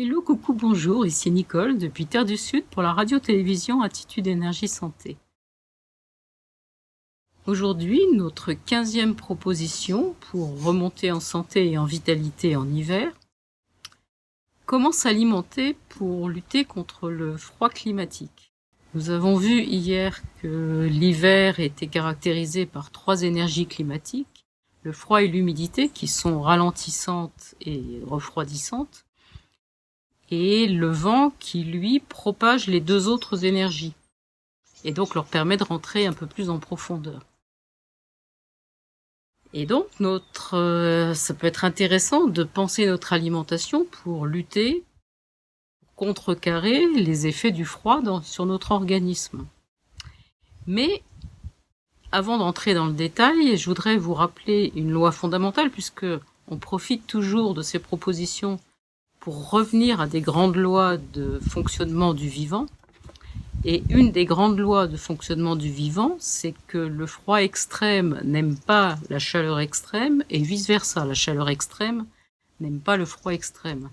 Hello, coucou, bonjour, ici Nicole depuis Terre du Sud pour la radio-télévision Attitude Énergie Santé. Aujourd'hui, notre 15e proposition pour remonter en santé et en vitalité en hiver. Comment s'alimenter pour lutter contre le froid climatique? Nous avons vu hier que l'hiver était caractérisé par 3 énergies climatiques, le froid et l'humidité qui sont ralentissantes et refroidissantes, et le vent qui, lui, propage les 2 autres énergies, et donc leur permet de rentrer un peu plus en profondeur. Et donc, ça peut être intéressant de penser notre alimentation pour lutter, contrecarrer les effets du froid sur notre organisme. Mais, avant d'entrer dans le détail, je voudrais vous rappeler une loi fondamentale, puisque on profite toujours de ces propositions pour revenir à des grandes lois de fonctionnement du vivant. Et une des grandes lois de fonctionnement du vivant, c'est que le froid extrême n'aime pas la chaleur extrême et vice-versa. La chaleur extrême n'aime pas le froid extrême.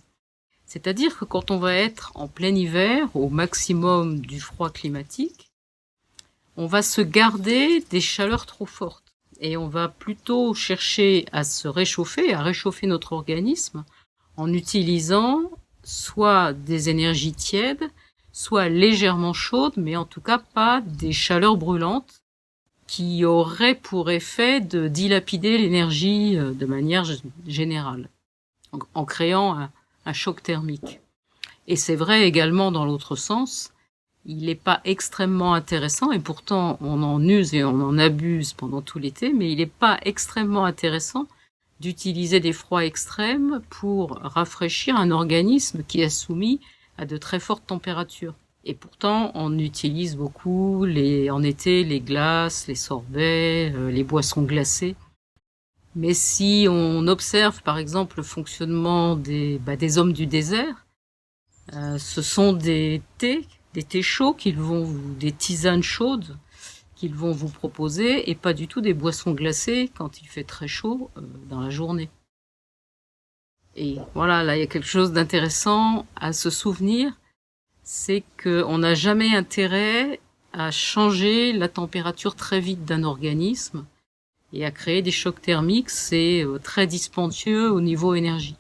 C'est-à-dire que quand on va être en plein hiver, au maximum du froid climatique, on va se garder des chaleurs trop fortes. Et on va plutôt chercher à se réchauffer, à réchauffer notre organisme, en utilisant soit des énergies tièdes, soit légèrement chaudes, mais en tout cas pas des chaleurs brûlantes qui auraient pour effet de dilapider l'énergie de manière générale, en créant un choc thermique. Et c'est vrai également dans l'autre sens, il n'est pas extrêmement intéressant, et pourtant on en use et on en abuse pendant tout l'été, mais il n'est pas extrêmement intéressant d'utiliser des froids extrêmes pour rafraîchir un organisme qui est soumis à de très fortes températures. Et pourtant, on utilise beaucoup en été les glaces, les sorbets, les boissons glacées. Mais si on observe par exemple le fonctionnement des hommes du désert, ce sont des thés chauds des tisanes chaudes qu'ils vont vous proposer, et pas du tout des boissons glacées quand il fait très chaud dans la journée. Et voilà, là il y a quelque chose d'intéressant à se souvenir, c'est qu'on n'a jamais intérêt à changer la température très vite d'un organisme, et à créer des chocs thermiques, c'est très dispendieux au niveau énergie.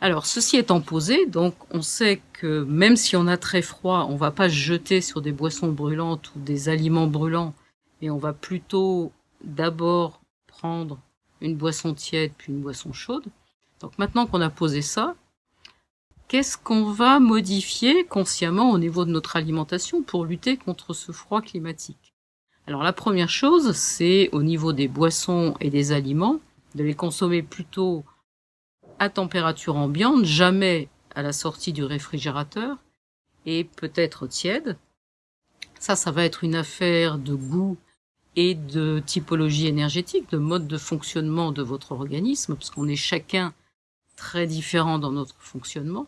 Alors, ceci étant posé, donc on sait que même si on a très froid, on va pas se jeter sur des boissons brûlantes ou des aliments brûlants, mais on va plutôt d'abord prendre une boisson tiède puis une boisson chaude. Donc maintenant qu'on a posé ça, qu'est-ce qu'on va modifier consciemment au niveau de notre alimentation pour lutter contre ce froid climatique? Alors la première chose, c'est au niveau des boissons et des aliments, de les consommer plutôt à température ambiante, jamais à la sortie du réfrigérateur, et peut-être tiède. Ça va être une affaire de goût et de typologie énergétique, de mode de fonctionnement de votre organisme, parce qu'on est chacun très différent dans notre fonctionnement.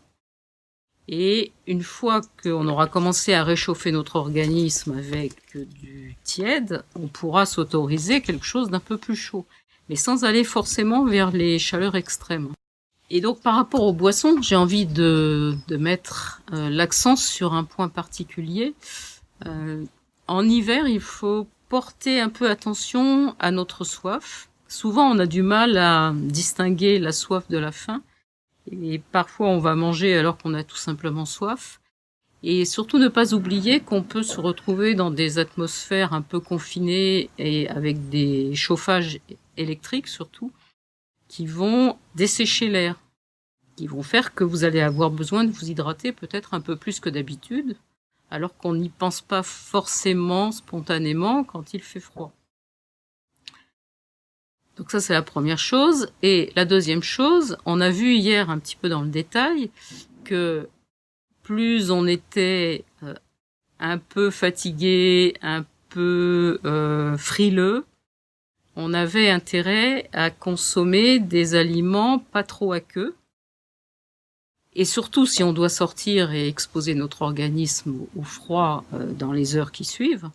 Et une fois qu'on aura commencé à réchauffer notre organisme avec du tiède, on pourra s'autoriser quelque chose d'un peu plus chaud, mais sans aller forcément vers les chaleurs extrêmes. Et donc par rapport aux boissons, j'ai envie de mettre l'accent sur un point particulier. En hiver, il faut porter un peu attention à notre soif. Souvent, on a du mal à distinguer la soif de la faim. Et parfois, on va manger alors qu'on a tout simplement soif. Et surtout, ne pas oublier qu'on peut se retrouver dans des atmosphères un peu confinées et avec des chauffages électriques surtout, qui vont dessécher l'air, qui vont faire que vous allez avoir besoin de vous hydrater peut-être un peu plus que d'habitude, alors qu'on n'y pense pas forcément spontanément quand il fait froid. Donc ça, c'est la première chose. Et la deuxième chose, on a vu hier un petit peu dans le détail que plus on était un peu fatigué, un peu frileux, on avait intérêt à consommer des aliments pas trop aqueux. Et surtout, si on doit sortir et exposer notre organisme au froid dans les heures qui suivent,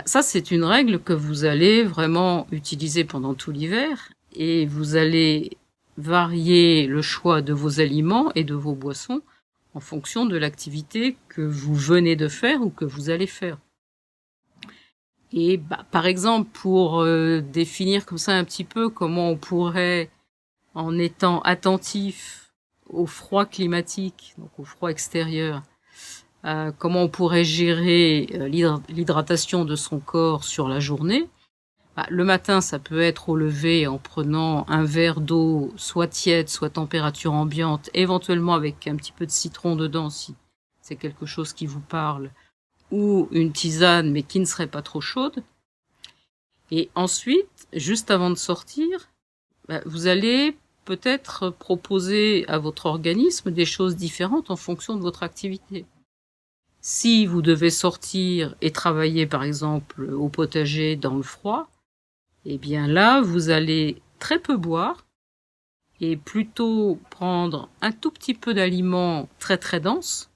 ça, c'est une règle que vous allez vraiment utiliser pendant tout l'hiver, et vous allez varier le choix de vos aliments et de vos boissons en fonction de l'activité que vous venez de faire ou que vous allez faire. Et par exemple, pour définir comme ça un petit peu comment on pourrait, en étant attentif au froid climatique, donc au froid extérieur, comment on pourrait gérer l'hydratation de son corps sur la journée. Le matin, ça peut être au lever en prenant un verre d'eau, soit tiède, soit température ambiante, éventuellement avec un petit peu de citron dedans si c'est quelque chose qui vous parle, ou une tisane mais qui ne serait pas trop chaude. Et ensuite, juste avant de sortir, vous allez peut-être proposer à votre organisme des choses différentes en fonction de votre activité. Si vous devez sortir et travailler par exemple au potager dans le froid, eh bien là, vous allez très peu boire et plutôt prendre un tout petit peu d'aliments très très denses.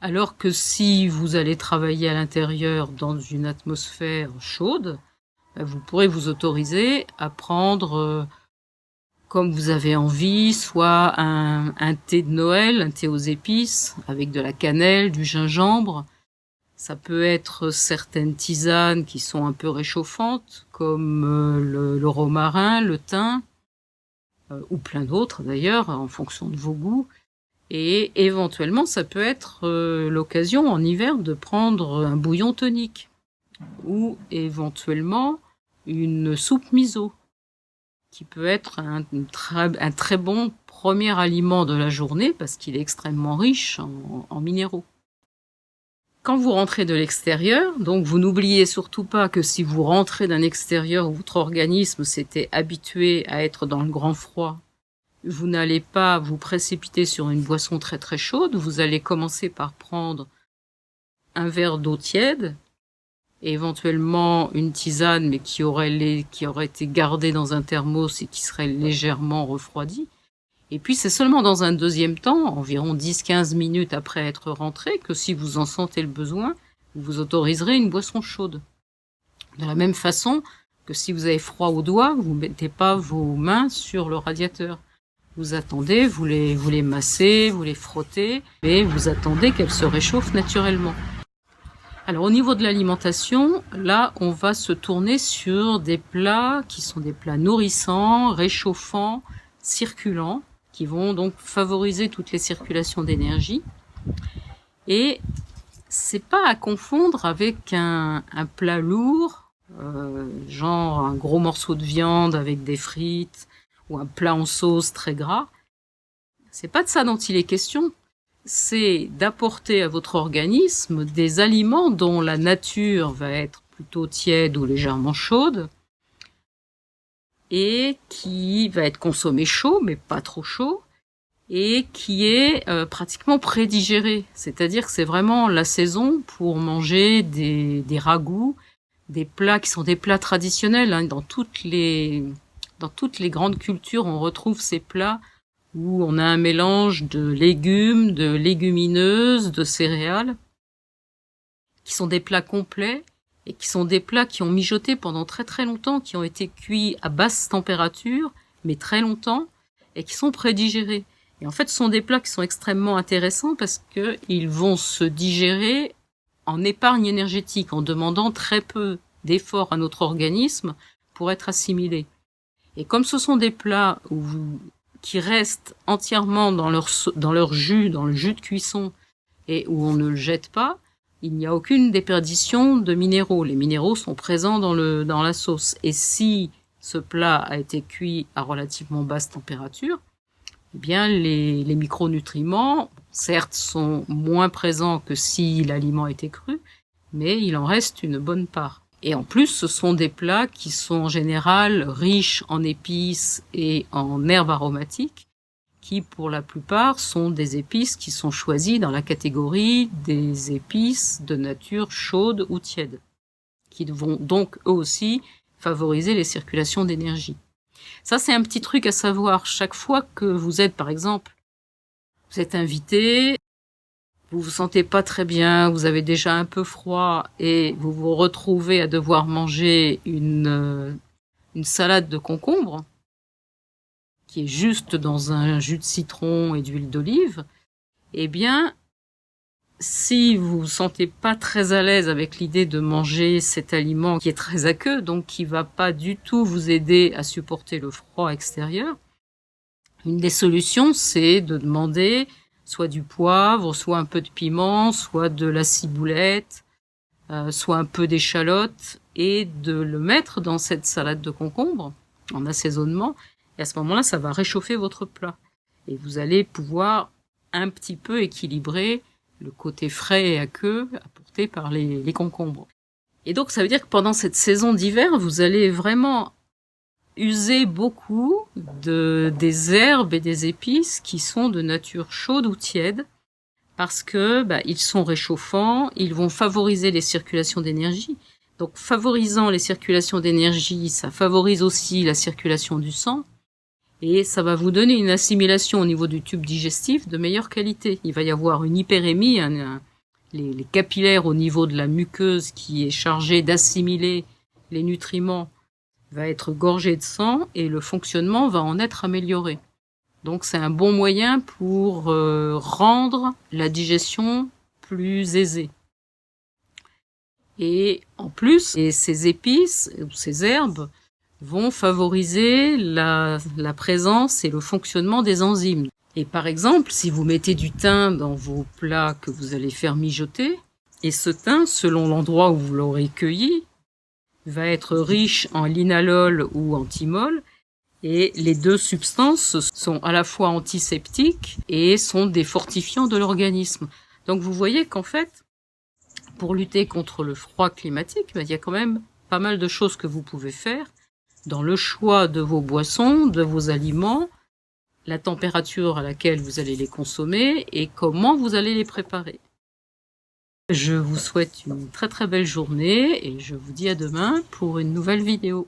Alors que si vous allez travailler à l'intérieur dans une atmosphère chaude, vous pourrez vous autoriser à prendre, comme vous avez envie, soit un thé de Noël, un thé aux épices, avec de la cannelle, du gingembre. Ça peut être certaines tisanes qui sont un peu réchauffantes, comme le romarin, le thym, ou plein d'autres d'ailleurs, en fonction de vos goûts. Et éventuellement, ça peut être l'occasion en hiver de prendre un bouillon tonique, ou éventuellement une soupe miso, qui peut être un très bon premier aliment de la journée, parce qu'il est extrêmement riche en minéraux. Quand vous rentrez de l'extérieur, donc vous n'oubliez surtout pas que si vous rentrez d'un extérieur où votre organisme s'était habitué à être dans le grand froid, vous n'allez pas vous précipiter sur une boisson très très chaude, vous allez commencer par prendre un verre d'eau tiède, et éventuellement une tisane mais qui aurait été gardée dans un thermos et qui serait légèrement refroidie. Et puis c'est seulement dans un deuxième temps, environ 10-15 minutes après être rentré, que si vous en sentez le besoin, vous vous autoriserez une boisson chaude. De la même façon que si vous avez froid aux doigts, vous ne mettez pas vos mains sur le radiateur. Vous attendez, vous les massez, vous les frottez, et vous attendez qu'elles se réchauffent naturellement. Alors au niveau de l'alimentation, là on va se tourner sur des plats qui sont des plats nourrissants, réchauffants, circulants, qui vont donc favoriser toutes les circulations d'énergie. Et c'est pas à confondre avec un plat lourd, genre un gros morceau de viande avec des frites, ou un plat en sauce très gras. C'est pas de ça dont il est question. C'est d'apporter à votre organisme des aliments dont la nature va être plutôt tiède ou légèrement chaude, et qui va être consommé chaud, mais pas trop chaud, et qui est pratiquement prédigéré. C'est-à-dire que c'est vraiment la saison pour manger des ragoûts, des plats qui sont des plats traditionnels. Hein. Dans toutes les grandes cultures, on retrouve ces plats où on a un mélange de légumes, de légumineuses, de céréales, qui sont des plats complets, et qui sont des plats qui ont mijoté pendant très très longtemps, qui ont été cuits à basse température, mais très longtemps, et qui sont prédigérés. Et en fait, ce sont des plats qui sont extrêmement intéressants parce qu'ils vont se digérer en épargne énergétique, en demandant très peu d'efforts à notre organisme pour être assimilés. Et comme ce sont des plats qui restent entièrement dans leur jus, dans le jus de cuisson, et où on ne le jette pas, il n'y a aucune déperdition de minéraux. Les minéraux sont présents dans la sauce. Et si ce plat a été cuit à relativement basse température, eh bien, les micronutriments, certes, sont moins présents que si l'aliment était cru, mais il en reste une bonne part. Et en plus, ce sont des plats qui sont en général riches en épices et en herbes aromatiques, qui pour la plupart sont des épices qui sont choisies dans la catégorie des épices de nature chaude ou tiède, qui vont donc eux aussi favoriser les circulations d'énergie. Ça, c'est un petit truc à savoir. Chaque fois que vous êtes, par exemple, vous êtes invité, vous vous sentez pas très bien, vous avez déjà un peu froid et vous vous retrouvez à devoir manger une salade de concombre, qui est juste dans un jus de citron et d'huile d'olive, eh bien, si vous vous sentez pas très à l'aise avec l'idée de manger cet aliment qui est très aqueux, donc qui va pas du tout vous aider à supporter le froid extérieur, une des solutions, c'est de demander soit du poivre, soit un peu de piment, soit de la ciboulette, soit un peu d'échalote, et de le mettre dans cette salade de concombre en assaisonnement. Et à ce moment-là, ça va réchauffer votre plat. Et vous allez pouvoir un petit peu équilibrer le côté frais et aqueux apporté par les concombres. Et donc, ça veut dire que pendant cette saison d'hiver, vous allez vraiment user beaucoup des herbes et des épices qui sont de nature chaude ou tiède, parce que ils sont réchauffants, ils vont favoriser les circulations d'énergie. Donc, favorisant les circulations d'énergie, ça favorise aussi la circulation du sang, et ça va vous donner une assimilation au niveau du tube digestif de meilleure qualité. Il va y avoir une hyperémie, les capillaires au niveau de la muqueuse qui est chargée d'assimiler les nutriments va être gorgé de sang, et le fonctionnement va en être amélioré. Donc c'est un bon moyen pour rendre la digestion plus aisée. Et en plus, ces épices ou ces herbes vont favoriser la présence et le fonctionnement des enzymes. Et par exemple, si vous mettez du thym dans vos plats que vous allez faire mijoter, et ce thym, selon l'endroit où vous l'aurez cueilli, va être riche en linalol ou en thymol, et les deux substances sont à la fois antiseptiques et sont des fortifiants de l'organisme. Donc vous voyez qu'en fait, pour lutter contre le froid climatique, il y a quand même pas mal de choses que vous pouvez faire dans le choix de vos boissons, de vos aliments, la température à laquelle vous allez les consommer et comment vous allez les préparer. Je vous souhaite une très très belle journée et je vous dis à demain pour une nouvelle vidéo.